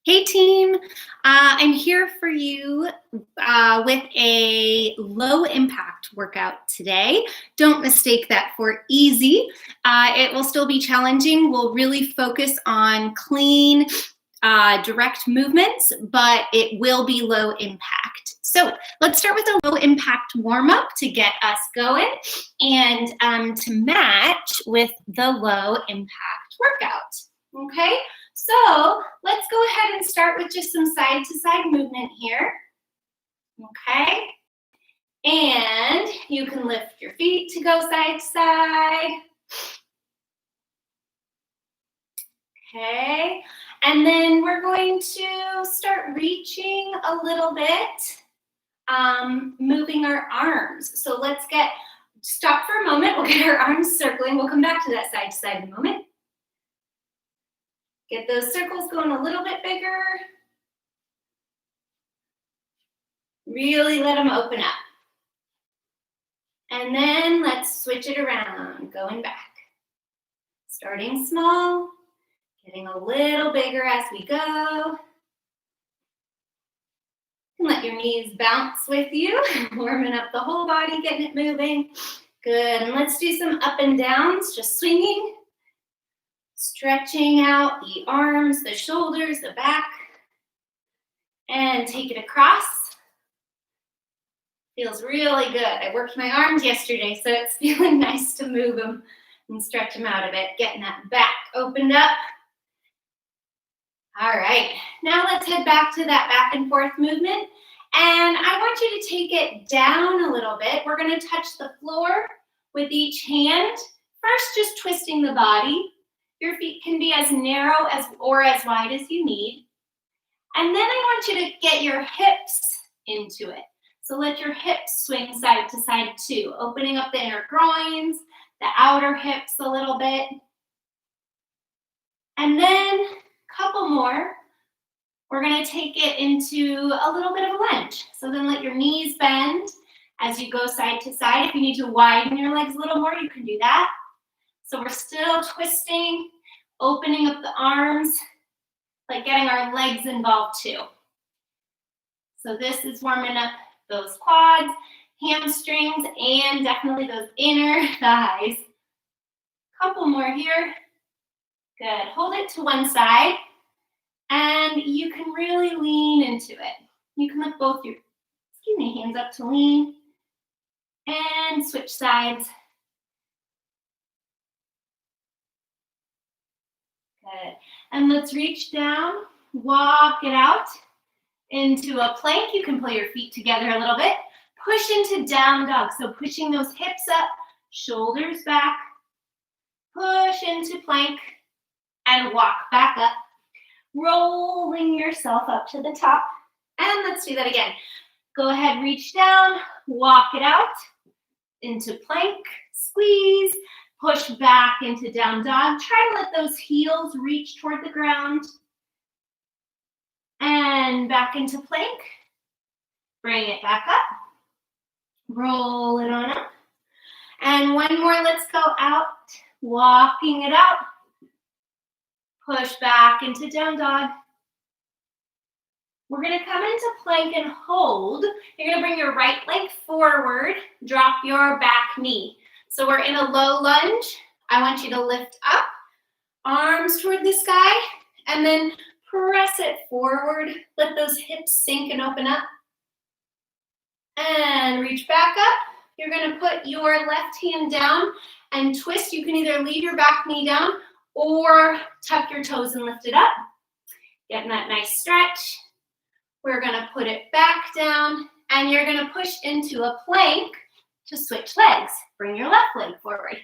Hey team, I'm here for you with a low impact workout today. Don't mistake that for easy. It will still be challenging. We'll really focus on clean, direct movements, but it will be low impact. So let's start with a low impact warm up to get us going and to match with the low impact workout. Okay? So let's go ahead and start with just some side to side movement here. Okay. And you can lift your feet to go side to side. Okay. And then we're going to start reaching a little bit, moving our arms. So let's stop for a moment. We'll get our arms circling. We'll come back to that side to side in a moment. Get those circles going a little bit bigger. Really let them open up. And then let's switch it around, going back. Starting small, getting a little bigger as we go. And let your knees bounce with you, warming up the whole body, getting it moving. Good, and let's do some up and downs, just swinging. Stretching out the arms, the shoulders, the back. And take it across. Feels really good. I worked my arms yesterday, so it's feeling nice to move them and stretch them out a bit. Getting that back opened up. All right, now let's head back to that back and forth movement. And I want you to take it down a little bit. We're going to touch the floor with each hand. First, just twisting the body. Your feet can be as narrow or as wide as you need. And then I want you to get your hips into it. So let your hips swing side to side too, opening up the inner groins, the outer hips a little bit. And then a couple more. We're going to take it into a little bit of a lunge. So then let your knees bend as you go side to side. If you need to widen your legs a little more, you can do that. So we're still twisting, opening up the arms, like getting our legs involved too. So this is warming up those quads, hamstrings, and definitely those inner thighs. Couple more here. Good. Hold it to one side, and you can really lean into it. You can lift both your, hands up to lean, and switch sides. Good. And let's reach down, walk it out into a plank. You can pull your feet together a little bit. Push into down dog. So pushing those hips up, shoulders back. Push into plank and walk back up. Rolling yourself up to the top. And let's do that again. Go ahead, reach down, walk it out into plank, squeeze. Push back into down dog. Try to let those heels reach toward the ground. And back into plank. Bring it back up. Roll it on up. And one more, let's go out. Walking it out. Push back into down dog. We're going to come into plank and hold. You're going to bring your right leg forward. Drop your back knee. So we're in a low lunge. I want you to lift up, arms toward the sky, and then press it forward. Let those hips sink and open up. And reach back up. You're going to put your left hand down and twist. You can either leave your back knee down or tuck your toes and lift it up. Getting that nice stretch. We're going to put it back down, and you're going to push into a plank to switch legs. Bring your left leg forward.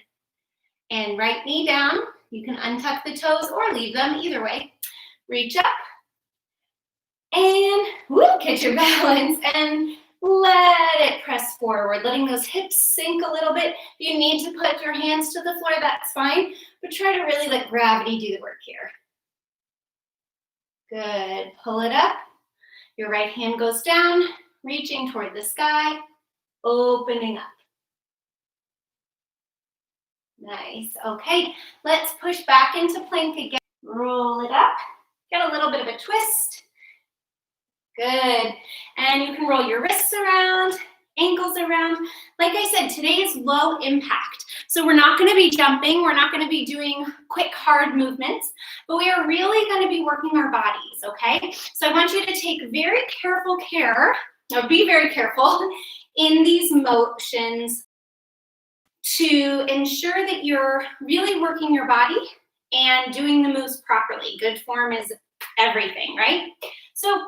And right knee down. You can untuck the toes or leave them, either way. Reach up. And catch your balance. And let it press forward. Letting those hips sink a little bit. If you need to put your hands to the floor, that's fine. But try to really let gravity do the work here. Good. Pull it up. Your right hand goes down, reaching toward the sky. Opening up. Nice. Okay, let's push back into plank again. Roll it up. Get a little bit of a twist. impact. So we're not gonna be jumping, we're not gonna be doing quick, hard movements, but we are really gonna be working our bodies, okay? So I want you to take very careful care, or be very careful in these motions to ensure that you're really working your body and doing the moves properly. Good form is everything, right? So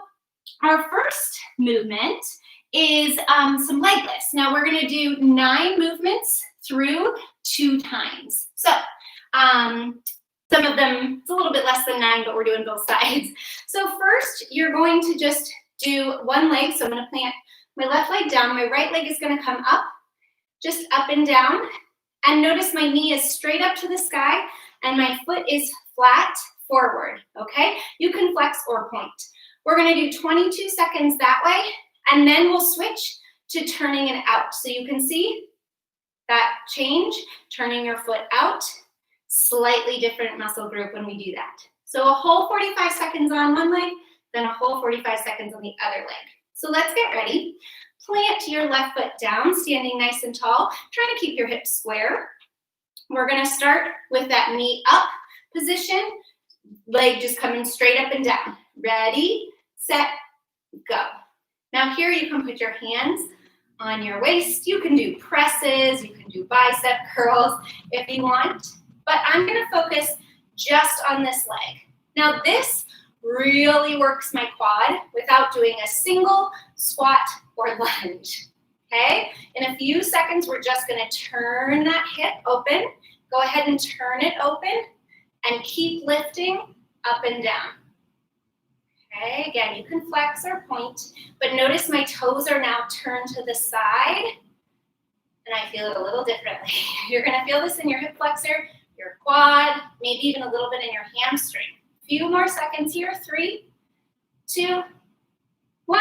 our first movement is some leg lifts. Now we're gonna do 9 movements through 2 times. So some of them, it's a little bit less than 9, but we're doing both sides. So first, you're going to just do one leg. So I'm gonna plant my left leg down. My right leg is gonna come up, just up and down. And notice my knee is straight up to the sky and my foot is flat forward, okay? You can flex or point. We're gonna do 22 seconds that way, and then we'll switch to turning it out. So you can see that change, turning your foot out, slightly different muscle group when we do that. So a whole 45 seconds on one leg, then a whole 45 seconds on the other leg. So let's get ready. Plant your left foot down, standing nice and tall. Try to keep your hips square. We're gonna start with that knee up position, leg just coming straight up and down. Ready, set, go. Now here you can put your hands on your waist. You can do presses, you can do bicep curls if you want, but I'm gonna focus just on this leg. Now this really works my quad without doing a single squat or lunge, okay? In a few seconds, we're just gonna turn that hip open. Go ahead and turn it open and keep lifting up and down. Okay, again, you can flex or point, but notice my toes are now turned to the side, and I feel it a little differently. You're gonna feel this in your hip flexor, your quad, maybe even a little bit in your hamstring. Few more seconds here, 3, 2, 1,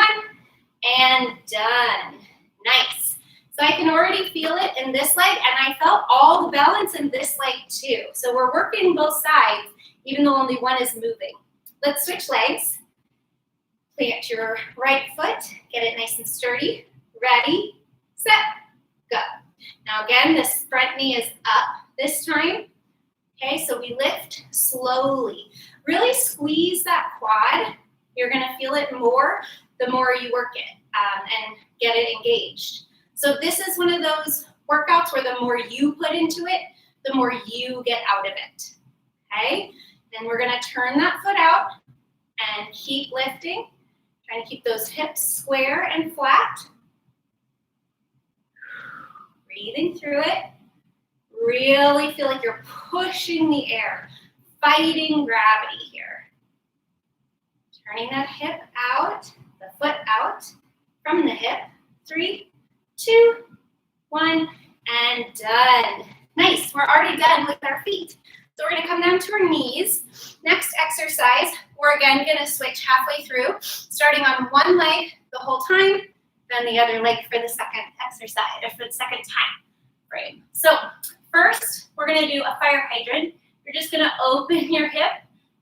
and done. Nice. So I can already feel it in this leg, and I felt all the balance in this leg too. So we're working both sides, even though only one is moving. Let's switch legs. Plant your right foot, get it nice and sturdy. Ready, set, go. Now again, this front knee is up this time. Okay, so we lift slowly. Really squeeze that quad. You're gonna feel it more the more you work it and get it engaged. So this is one of those workouts where the more you put into it, the more you get out of it, okay? Then we're gonna turn that foot out and keep lifting. Trying to keep those hips square and flat. Breathing through it. Really feel like you're pushing the air, fighting gravity here. Turning that hip out, the foot out from the hip. 3, 2, 1, and done. Nice, we're already done with our feet. So we're gonna come down to our knees. Next exercise, we're again gonna switch halfway through, starting on one leg the whole time, then the other leg for the second exercise, or for the second time frame. So first, we're gonna do a fire hydrant. You're just gonna open your hip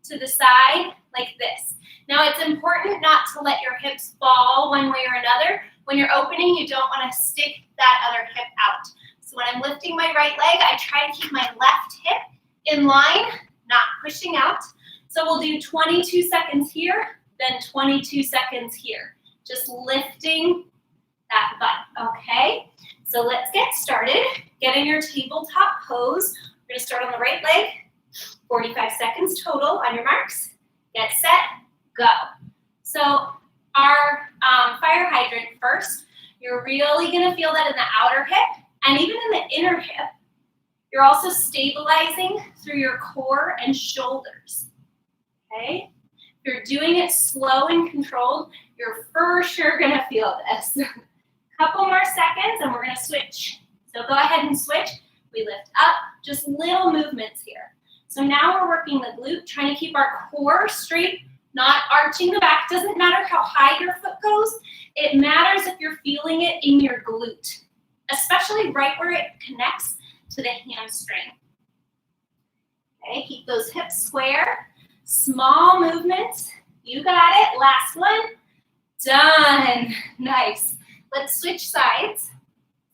to the side like this. Now it's important not to let your hips fall one way or another. When you're opening, you don't wanna stick that other hip out. So when I'm lifting my right leg, I try to keep my left hip in line, not pushing out. So we'll do 22 seconds here, then 22 seconds here. Just lifting that butt, okay? So let's get started. Get in your tabletop pose. We're gonna start on the right leg. 45 seconds total on your marks. Get set, go. So our fire hydrant first, you're really gonna feel that in the outer hip and even in the inner hip. You're also stabilizing through your core and shoulders, okay? If you're doing it slow and controlled, you're for sure gonna feel this. Couple more seconds and we're gonna switch. So go ahead and switch. We lift up, just little movements here. So now we're working the glute, trying to keep our core straight, not arching the back. Doesn't matter how high your foot goes. It matters if you're feeling it in your glute, especially right where it connects to the hamstring. Okay, keep those hips square. Small movements. You got it. Last one. Done. Nice. Let's switch sides.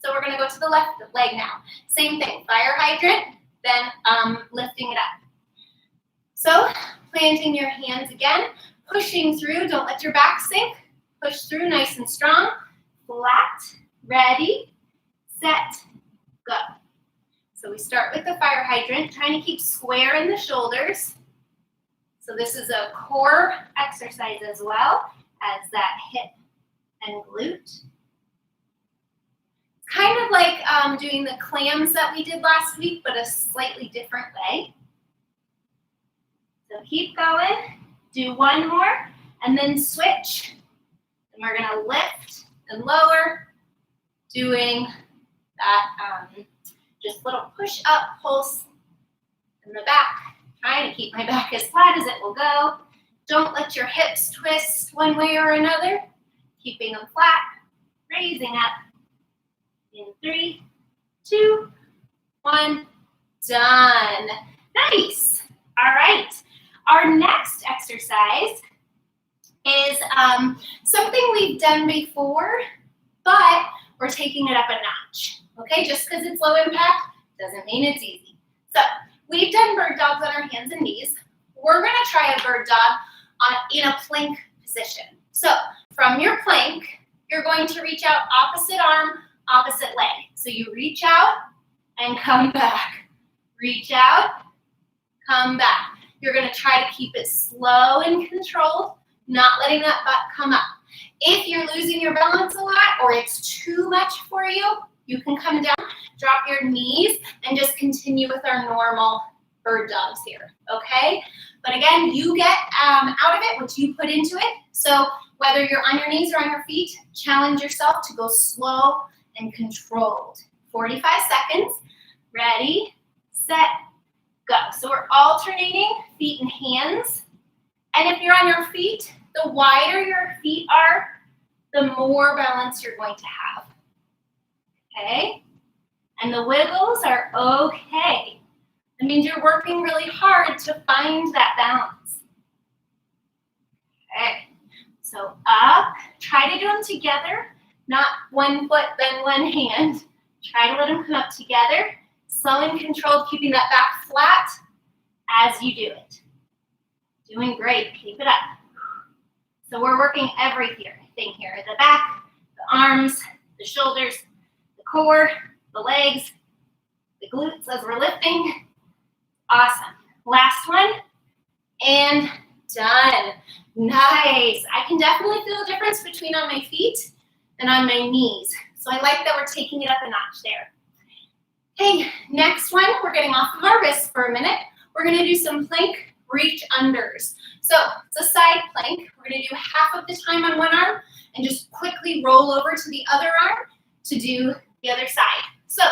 So So we're gonna go to the left leg now. Same thing, fire hydrant, then lifting it up. So planting your hands again, pushing through, don't let your back sink. Push through nice and strong, flat, ready, set, go. So we start with the fire hydrant, trying to keep square in the shoulders. So this is a core exercise as well as that hip and glute. It's kind of like doing the clams that we did last week, but a slightly different way. So keep going, do one more, and then switch. And we're gonna lift and lower, doing that just little push up pulse in the back. Trying to keep my back as flat as it will go. Don't let your hips twist one way or another. Keeping them flat, raising up. In 3, 2, 1, done. Nice. All right. Our next exercise is something we've done before, but we're taking it up a notch. Okay, just because it's low impact doesn't mean it's easy. So we've done bird dogs on our hands and knees. We're gonna try a bird dog in a plank position. So from your plank, you're going to reach out opposite arm, opposite leg. So you reach out and come back. Reach out, come back. You're gonna try to keep it slow and controlled, not letting that butt come up. If you're losing your balance a lot or it's too much for you, you can come down, drop your knees, and just continue with our normal bird dogs here, okay? But again, you get out of it what you put into it. So whether you're on your knees or on your feet, challenge yourself to go slow and controlled. 45 seconds, ready, set, go. So we're alternating feet and hands. And if you're on your feet, the wider your feet are, the more balance you're going to have. Okay? And the wiggles are okay. That means you're working really hard to find that balance. Okay. So up, try to do them together, not one foot, then one hand. Try to let them come up together, slow and controlled, keeping that back flat as you do it. Doing great, keep it up. So we're working everything here, the back, the arms, the shoulders, the core, the legs, the glutes as we're lifting. Awesome. Last one, and done. Nice. I can definitely feel the difference between on my feet and on my knees. So I like that we're taking it up a notch there. Okay, next one, we're getting off of our wrists for a minute. We're gonna do some plank reach unders. So it's a side plank. We're gonna do half of the time on one arm and just quickly roll over to the other arm to do the other side. So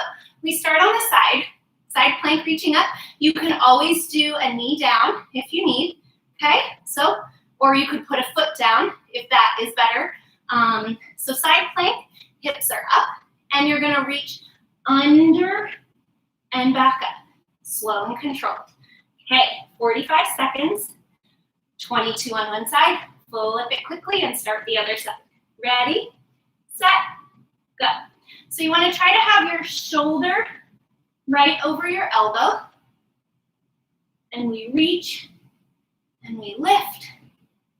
we start on the side plank reaching up. You can always do a knee down if you need, okay? So, or you could put a foot down if that is better. So side plank, hips are up, and you're gonna reach under and back up, slow and controlled. Okay, 45 seconds, 22 on one side, flip it quickly and start the other side. Ready, set, go. So you wanna try to have your shoulder right over your elbow, and we reach and we lift,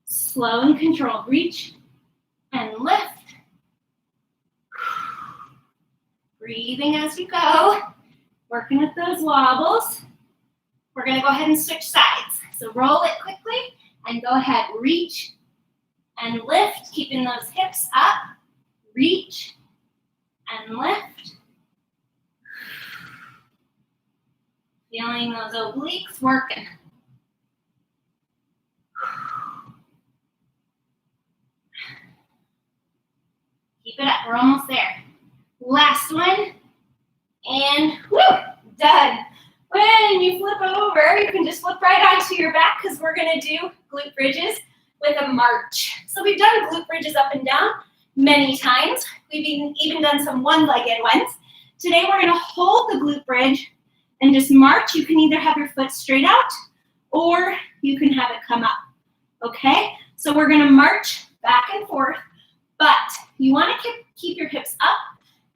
slow and controlled, reach and lift. Breathing as you go, working with those wobbles. We're gonna go ahead and switch sides. So roll it quickly and go ahead, reach and lift, keeping those hips up, reach and lift. Feeling those obliques working. Keep it up, we're almost there. Last one, and whoo, done. When you flip over, you can just flip right onto your back because we're gonna do glute bridges with a march. So we've done glute bridges up and down many times. We've even done some one-legged ones. Today we're gonna hold the glute bridge and just march. You can either have your foot straight out or you can have it come up, okay? So we're gonna march back and forth, but you wanna keep your hips up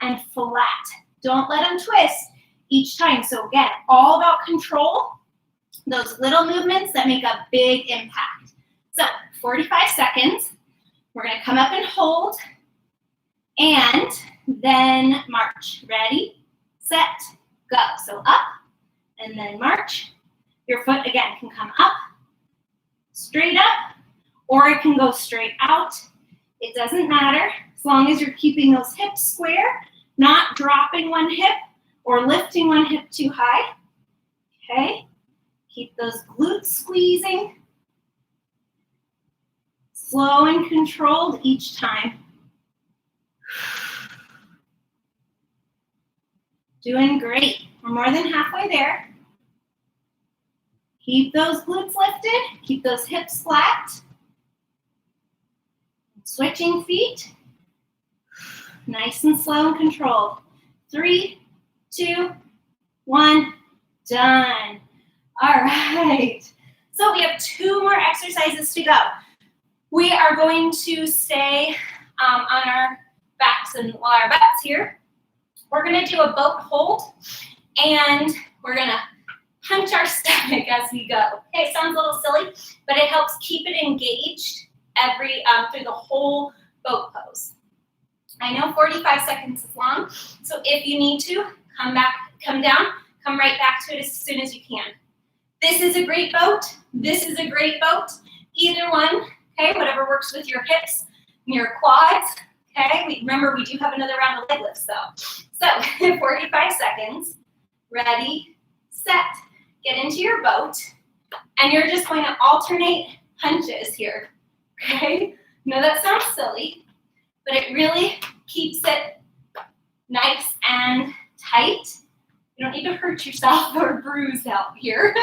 and flat. Don't let them twist each time. So again, all about control, those little movements that make a big impact. So 45 seconds. We're gonna come up and hold, and then march. Ready, set, go. So up, and then march. Your foot, again, can come up, straight up, or it can go straight out. It doesn't matter, as long as you're keeping those hips square, not dropping one hip or lifting one hip too high. Okay, keep those glutes squeezing. Slow and controlled each time. Doing great. We're more than halfway there. Keep those glutes lifted. Keep those hips flat. Switching feet. Nice and slow and controlled. 3, 2, 1, done. All right. So we have 2 more exercises to go. We are going to stay on our backs and our butts here. We're going to do a boat hold, and we're going to punch our stomach as we go. Okay, it sounds a little silly, but it helps keep it engaged through the whole boat pose. I know 45 seconds is long, so if you need to, come down, come right back to it as soon as you can. This is a great boat. This is a great boat. Either one. Okay, whatever works with your hips and your quads. Okay, remember we do have another round of leg lifts though. So 45 seconds. Ready, set. Get into your boat, and you're just going to alternate punches here. Okay, no, that sounds silly, but it really keeps it nice and tight. You don't need to hurt yourself or bruise out here.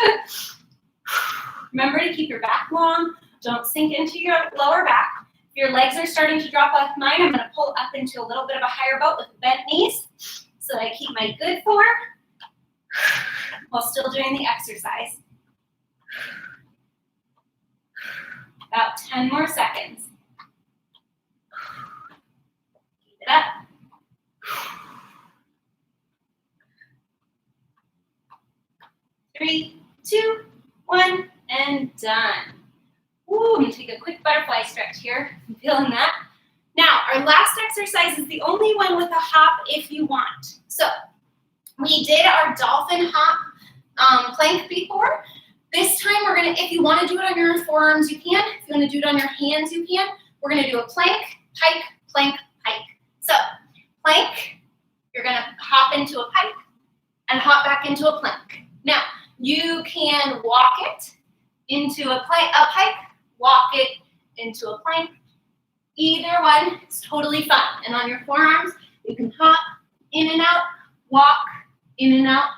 Remember to keep your back long. Don't sink into your lower back. If your legs are starting to drop like mine, I'm going to pull up into a little bit of a higher boat with bent knees so that I keep my good form while still doing the exercise. About 10 more seconds. Keep it up. Three, 2, 1, and done. Ooh, I'm going to take a quick butterfly stretch here. I'm feeling that. Now, our last exercise is the only one with a hop if you want. So, we did our dolphin hop plank before. This time, we're going to, if you want to do it on your forearms, you can. If you want to do it on your hands, you can. We're going to do a plank, pike, plank, pike. So, plank, you're going to hop into a pike and hop back into a plank. Now, you can walk it into a pike, walk it into a plank. Either one is totally fun. And on your forearms, you can hop in and out, walk in and out,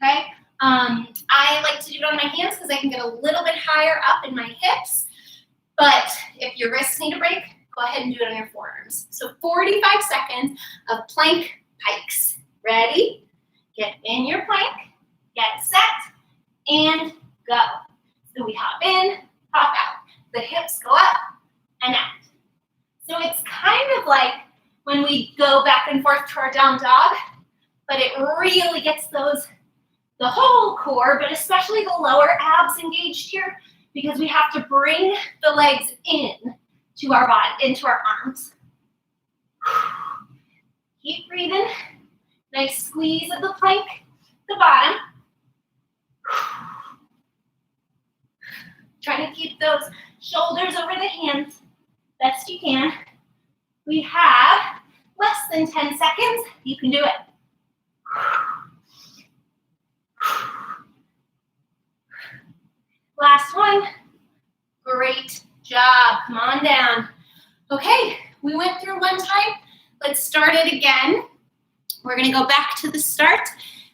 okay? I like to do it on my hands because I can get a little bit higher up in my hips. But if your wrists need a break, go ahead and do it on your forearms. So 45 seconds of plank pikes. Ready? Get in your plank, get set, and go. So we hop in, hop out. The hips go up and out. So it's kind of like when we go back and forth to our down dog, but it really gets the whole core, but especially the lower abs engaged here, because we have to bring the legs in to our body, into our arms. Keep breathing. Nice squeeze of the plank, the bottom. Trying to keep those shoulders over the hands best you can. We have less than 10 seconds. You can do it. Last one. Great job. Come on down. Okay, we went through one time. Let's start it again. We're going to go back to the start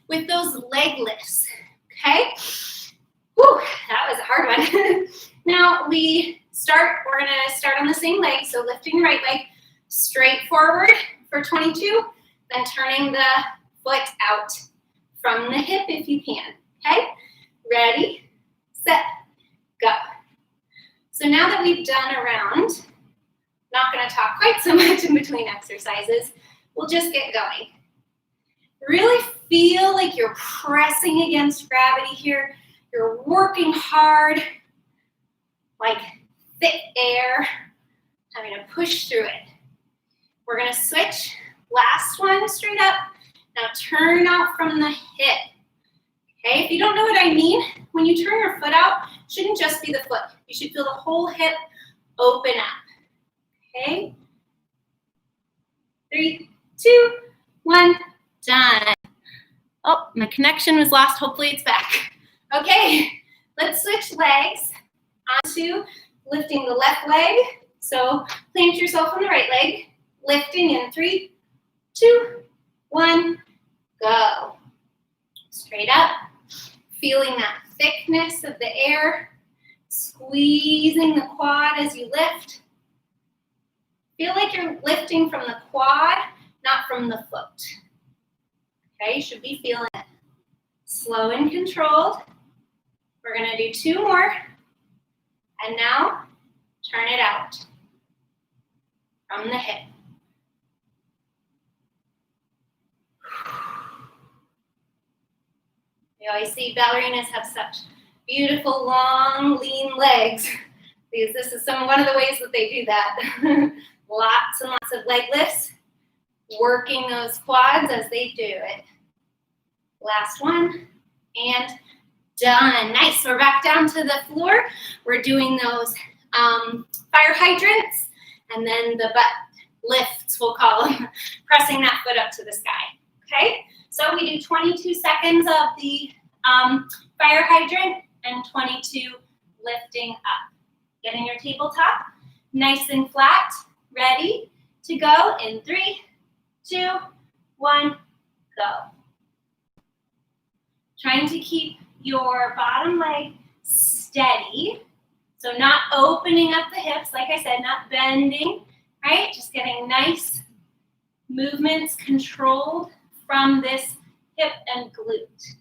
with those leg lifts. Okay? Whew, that was a hard one. Now we're going to start on the same leg, so lifting the right leg straight forward for 22, then turning the foot out from the hip if you can. Okay? Ready, set, go. So now that we've done a round, not going to talk quite so much in between exercises, we'll just get going. Really feel like you're pressing against gravity here. You're working hard, like thick air, having to push through it. We're gonna switch. Last one, straight up. Now turn out from the hip. Okay, if you don't know what I mean, when you turn your foot out, it shouldn't just be the foot. You should feel the whole hip open up. Okay? 3, 2, 1, done. Oh, my connection was lost. Hopefully it's back. Okay, let's switch legs onto lifting the left leg. So plant yourself on the right leg, lifting in 3, 2, 1, go. Straight up, feeling that thickness of the air, squeezing the quad as you lift. Feel like you're lifting from the quad, not from the foot. Okay, you should be feeling it. Slow and controlled. We're gonna do 2 more. And now, turn it out from the hip. You always see ballerinas have such beautiful, long, lean legs, because this is one of the ways that they do that. Lots and lots of leg lifts, working those quads as they do it. Last one, and done. Nice, we're back down to the floor. We're doing those fire hydrants, and then the butt lifts, we'll call them, pressing that foot up to the sky, okay? So we do 22 seconds of the fire hydrant and 22 lifting up. Getting your tabletop nice and flat, ready to go in 3, 2, 1, go. Trying to keep your bottom leg steady, so not opening up the hips, like I said, not bending, right? Just getting nice movements controlled from this hip and glute.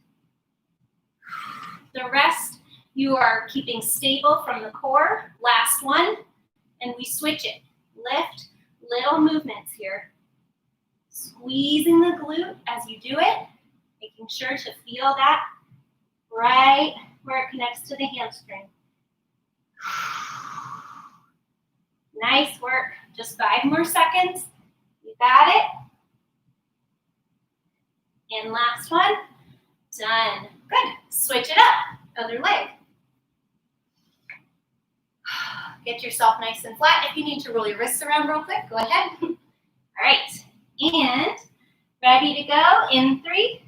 The rest you are keeping stable from the core. Last one, and we switch it. Lift, little movements here. Squeezing the glute as you do it, making sure to feel that right where it connects to the hamstring. Nice work. Just 5 more seconds. You got it. And last one. Done. Good. Switch it up. Other leg. Get yourself nice and flat. If you need to roll your wrists around real quick, go ahead. All right. And ready to go in 3,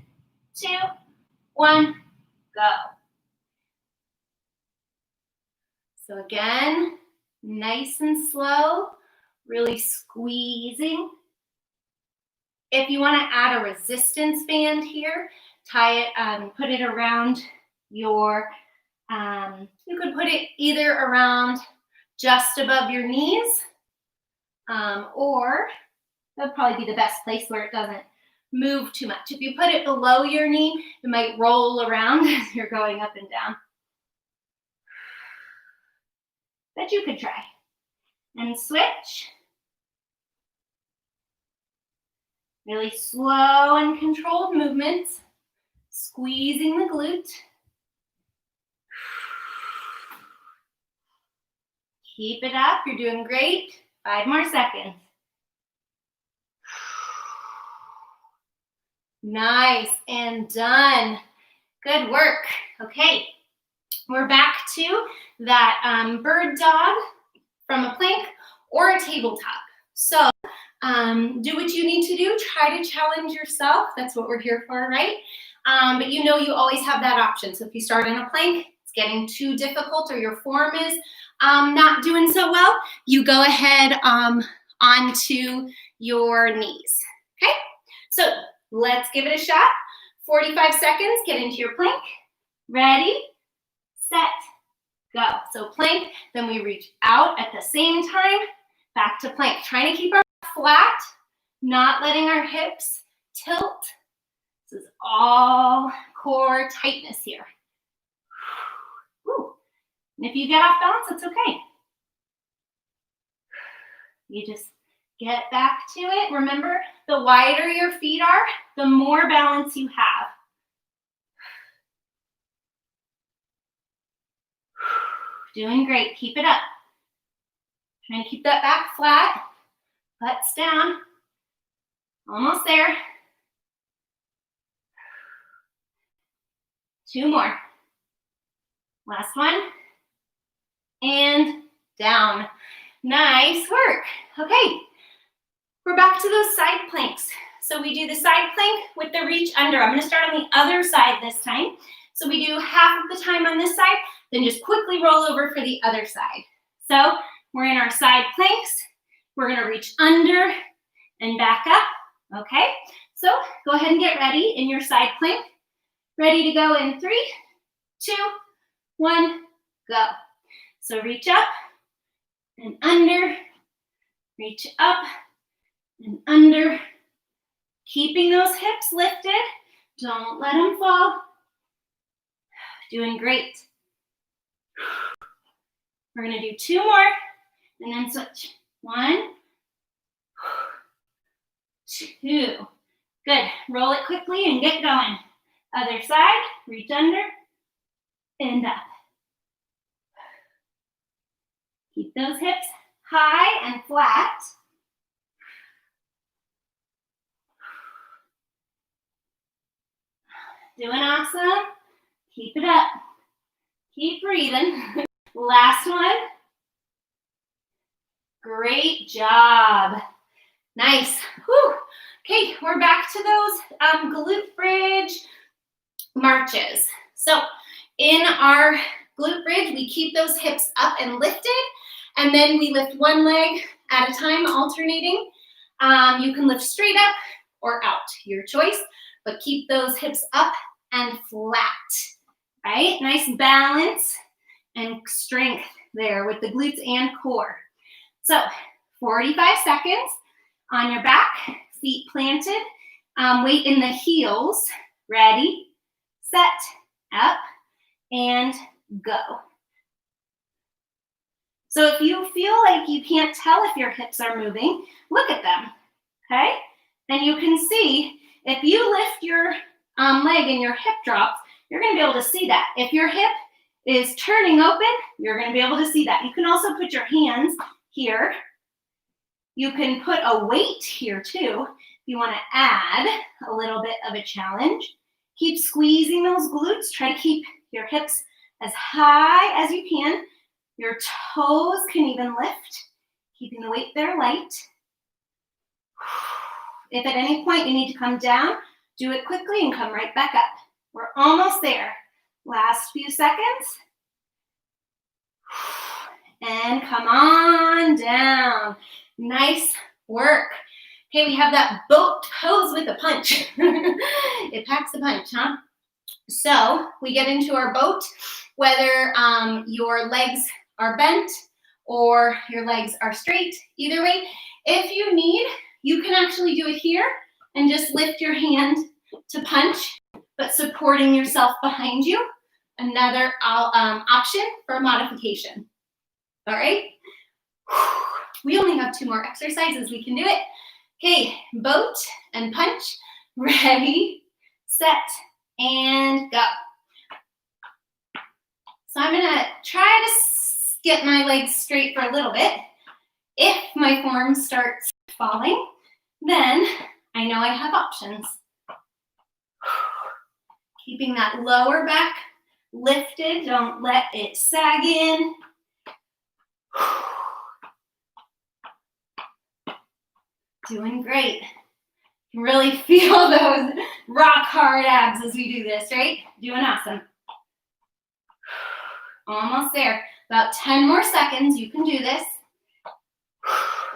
2, 1, go. So again, nice and slow, really squeezing. If you want to add a resistance band here, tie it, put it around your, you could put it either around just above your knees, or that would probably be the best place where it doesn't move too much. If you put it below your knee, it might roll around as you're going up and down. But you could try. And switch. Really slow and controlled movements. Squeezing the glute. Keep it up. You're doing great. 5 more seconds. Nice and done. Good work. Okay, we're back to that bird dog from a plank or a tabletop. So do what you need to do. Try to challenge yourself. That's what we're here for, right? But you know you always have that option. So if you start in a plank, it's getting too difficult or your form is not doing so well, you go ahead onto your knees, okay? So let's give it a shot. 45 seconds, get into your plank. Ready, set, go. So plank, then we reach out at the same time, back to plank. Trying to keep our flat, not letting our hips tilt. This is all core tightness here. Woo. And if you get off balance, it's okay. You just Get back to it. Remember, the wider your feet are, the more balance you have. Doing great. Keep it up. Trying to keep that back flat. Butts down. Almost there. 2 more. Last one. And down. Nice work. Okay. We're back to those side planks. So we do the side plank with the reach under. I'm going to start on the other side this time. So we do half of the time on this side, then just quickly roll over for the other side. So we're in our side planks. We're going to reach under and back up. Okay. So go ahead and get ready in your side plank. Ready to go in 3, 2, 1, go. So reach up and under, reach up and under, keeping those hips lifted. Don't let them fall. Doing great. We're going to do 2 more and then switch. 1, 2. Good. Roll it quickly and get going. Other side, reach under and up. Keep those hips high and flat. Doing awesome. Keep it up. Keep breathing. Last one. Great job. Nice. Whew. Okay, we're back to those glute bridge marches. So in our glute bridge, we keep those hips up and lifted, and then we lift one leg at a time, alternating. You can lift straight up or out, your choice, but keep those hips up and flat, right? Nice balance and strength there with the glutes and core. So 45 seconds on your back, feet planted, weight in the heels. Ready, set, up, and go. So if you feel like you can't tell if your hips are moving, look at them, okay? And you can see if you lift your leg and your hip drops, you're going to be able to see that. If your hip is turning open, you're going to be able to see that. You can also put your hands here. You can put a weight here too if you want to add a little bit of a challenge. Keep squeezing those glutes. Try to keep your hips as high as you can. Your toes can even lift, keeping the weight there light. If at any point you need to come down, do it quickly and come right back up. We're almost there. Last few seconds. And come on down. Nice work. Okay, we have that boat pose with a punch. It packs a punch, huh? So we get into our boat, whether your legs are bent or your legs are straight, either way. If you need, you can actually do it here and just lift your hand to punch, but supporting yourself behind you. Another option for modification. All right? We only have 2 more exercises. We can do it. Okay, boat and punch. Ready, set, and go. So I'm gonna try to get my legs straight for a little bit. If my form starts falling, then I know I have options. Keeping that lower back lifted, don't let it sag in. Doing great. You can really feel those rock hard abs as we do this, right? Doing awesome. Almost there. About 10 more seconds. You can do this.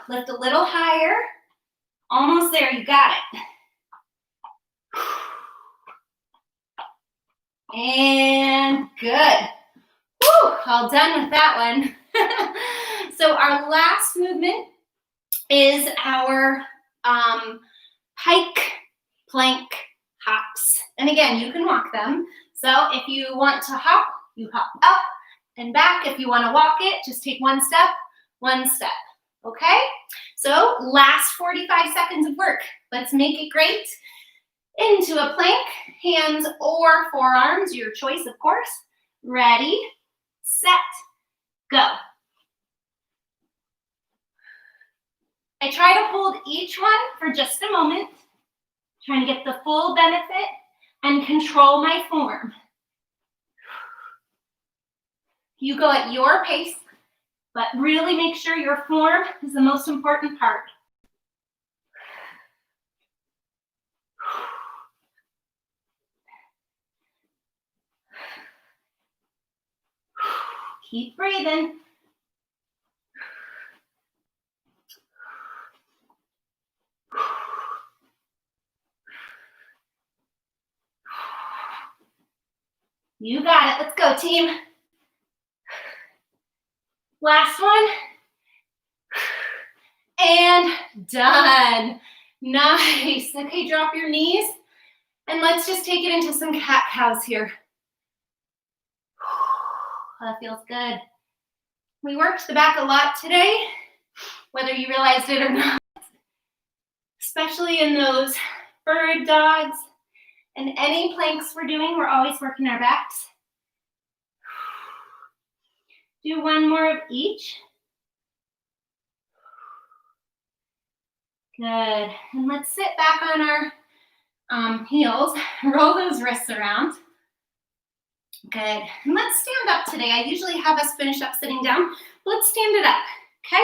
Lift a little higher. Almost there. You got it. And good. Woo, all done with that one. So our last movement is our pike plank hops. And again, you can walk them. So if you want to hop, you hop up and back. If you want to walk it, just take one step, Okay? So last 45 seconds of work. Let's make it great. Into a plank, hands or forearms, your choice, of course. Ready, set, go. I try to hold each one for just a moment, trying to get the full benefit and control my form. You go at your pace, but really make sure your form is the most important part. Keep breathing. You got it. Let's go, team. Last one. And done. Nice. Okay, drop your knees. And let's just take it into some cat-cows here. That feels good. We worked the back a lot today, whether you realized it or not. Especially in those bird dogs and any planks we're doing, we're always working our backs. Do one more of each. Good. And let's sit back on our heels. Roll those wrists around. Good. And let's stand up today. I usually have us finish up sitting down. Let's stand it up. Okay.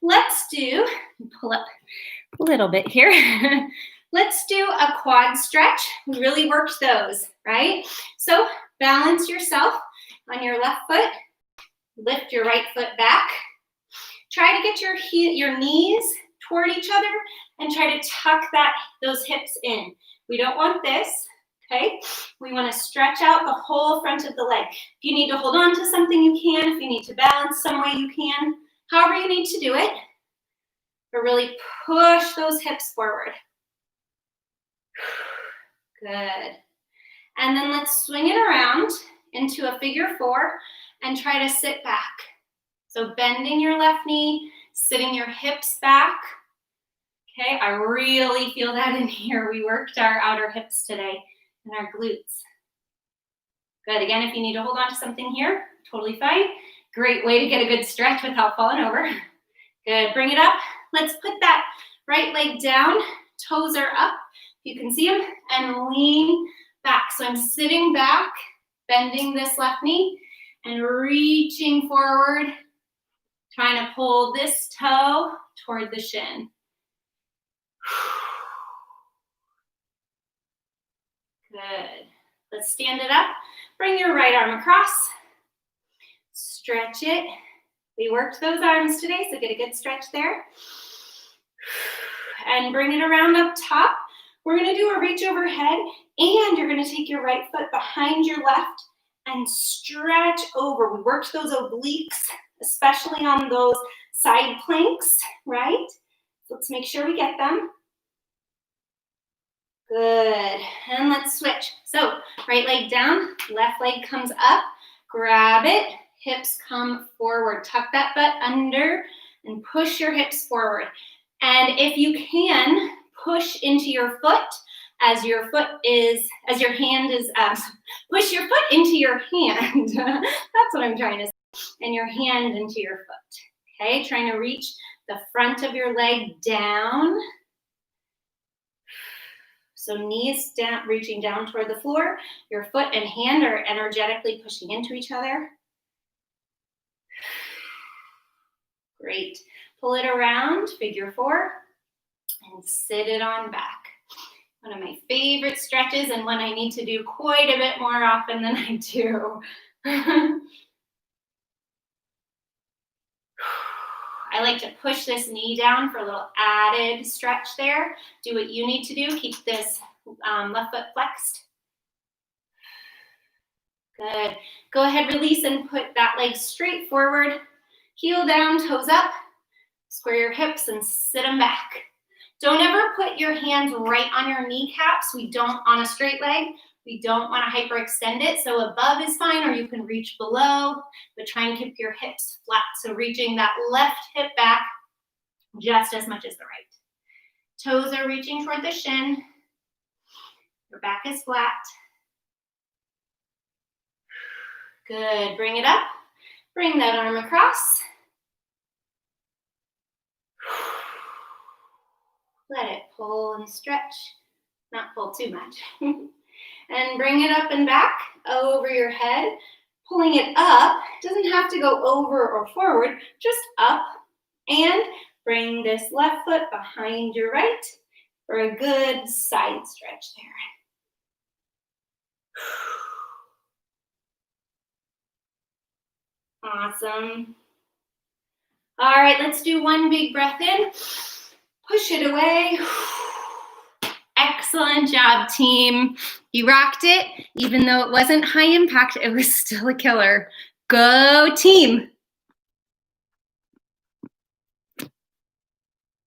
Let's do, pull up a little bit here. Let's do a quad stretch. We really worked those, right? So balance yourself on your left foot. Lift your right foot back. Try to get your knees toward each other and try to tuck those hips in. We don't want this, okay? We want to stretch out the whole front of the leg. If you need to hold on to something, you can. If you need to balance some way, you can. However you need to do it. But really push those hips forward. Good. And then let's swing it around into a figure four and try to sit back. So bending your left knee, sitting your hips back. Okay, I really feel that in here. We worked our outer hips today and our glutes. Good, again, if you need to hold on to something here, totally fine. Great way to get a good stretch without falling over. Good, bring it up. Let's put that right leg down, toes are up. You can see them, and lean back. So I'm sitting back, bending this left knee, and reaching forward, trying to pull this toe toward the shin. Good. Let's stand it up. Bring your right arm across. Stretch it. We worked those arms today, so get a good stretch there. And bring it around up top. We're going to do a reach overhead, and you're going to take your right foot behind your left and stretch over. We worked those obliques, especially on those side planks, right? Let's make sure we get them. Good. And let's switch. So right leg down, left leg comes up. Grab it. Hips come forward. Tuck that butt under and push your hips forward. And if you can, push into your foot as your hand is, push your foot into your hand. That's what I'm trying to say. And your hand into your foot. Okay, trying to reach the front of your leg down. So knees down, reaching down toward the floor. Your foot and hand are energetically pushing into each other. Great. Pull it around, figure four, and sit it on back. One of my favorite stretches, and one I need to do quite a bit more often than I do. I like to push this knee down for a little added stretch there. Do what you need to do. Keep this left foot flexed. Good. Go ahead, release, and put that leg straight forward. Heel down, toes up. Square your hips and sit them back. Don't ever put your hands right on your kneecaps. We don't, on a straight leg, we don't want to hyperextend it. So above is fine, or you can reach below, but try and keep your hips flat. So reaching that left hip back, just as much as the right. Toes are reaching toward the shin. Your back is flat. Good, bring it up. Bring that arm across. Let it pull and stretch, not pull too much. And bring it up and back over your head. Pulling it up, doesn't have to go over or forward, just up. And bring this left foot behind your right for a good side stretch there. Awesome. All right, let's do one big breath in. Push it away. Excellent job, team. You rocked it. Even though it wasn't high impact, it was still a killer. Go team.